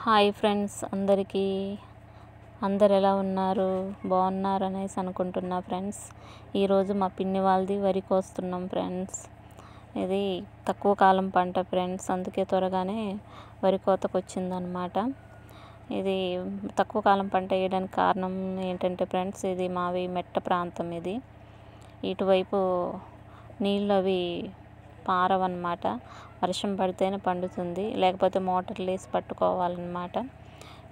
Hi friends అందరికీ అందరు ఎలా ఉన్నారు బాగున్నారు అనేసి అనుకుంటున్నా ఫ్రెండ్స్. ఈరోజు మా పిన్ని వాళ్ళది వరి కోస్తున్నాం ఫ్రెండ్స్. ఇది తక్కువ కాలం పంట ఫ్రెండ్స్, అందుకే త్వరగానే వరి కోతకు వచ్చిందనమాట. ఇది తక్కువ కాలం పంట వేయడానికి కారణం ఏంటంటే ఫ్రెండ్స్, ఇది మావి మెట్ట ప్రాంతం. ఇది ఇటువైపు నీళ్ళు అవి పారవన్నమాట. వర్షం పడితేనే పండుతుంది, లేకపోతే మోటార్లు వేసి పట్టుకోవాలన్నమాట.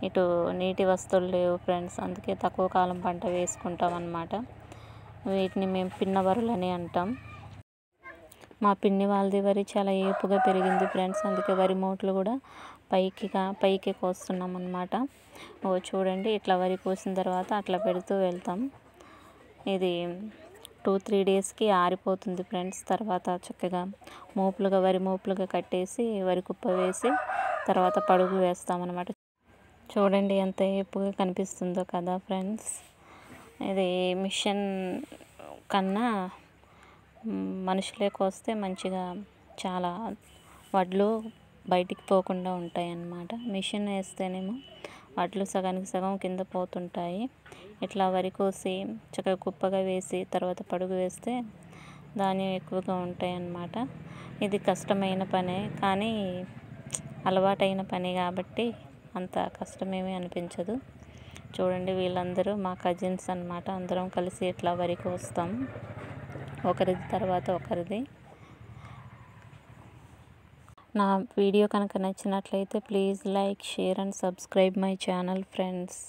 ఇటు నీటి వస్తువులు లేవు ఫ్రెండ్స్, అందుకే తక్కువ కాలం పంట వేసుకుంటాం అన్నమాట. వీటిని మేము పిన్నవరులు అని అంటాం. మా పిన్ని వాళ్ళది వరి చాలా ఏపుగా పెరిగింది ఫ్రెండ్స్, అందుకే వరి మూటలు కూడా పైకి కోస్తున్నాం అన్నమాట. చూడండి, ఇట్లా వరి కోసిన తర్వాత అట్లా పెడుతూ వెళ్తాం. ఇది 2-3 డేస్కి ఆరిపోతుంది ఫ్రెండ్స్. తర్వాత చక్కగా వరి మోపులుగా కట్టేసి వరి కుప్ప వేసి తర్వాత పడుగు వేస్తామన్నమాట. చూడండి ఎంత ఏపుగా కనిపిస్తుందో కదా ఫ్రెండ్స్. ఇది మిషన్ కన్నా మనుషులే కోస్తే మంచిగా చాలా వడ్లు బయటికి పోకుండా ఉంటాయి అన్నమాట. మిషన్ వేస్తేనేమో వడ్లు సగానికి సగం కింద పోతుంటాయి. ఇట్లా వరి కోసి చక్కగా కుప్పగా వేసి తర్వాత పడుగు వేస్తే ధాన్యం ఎక్కువగా ఉంటాయి అన్నమాట. ఇది కష్టమైన పనే, కానీ అలవాటైన పని కాబట్టి అంత కష్టమేమీ అనిపించదు. చూడండి, వీళ్ళందరూ మా కజిన్స్ అన్నమాట. అందరం కలిసి ఇట్లా వరి కోస్తాం, ఒకరిది తర్వాత ఒకరిది. నా వీడియో కనుక నచ్చినట్లయితే please like, share and subscribe my channel friends.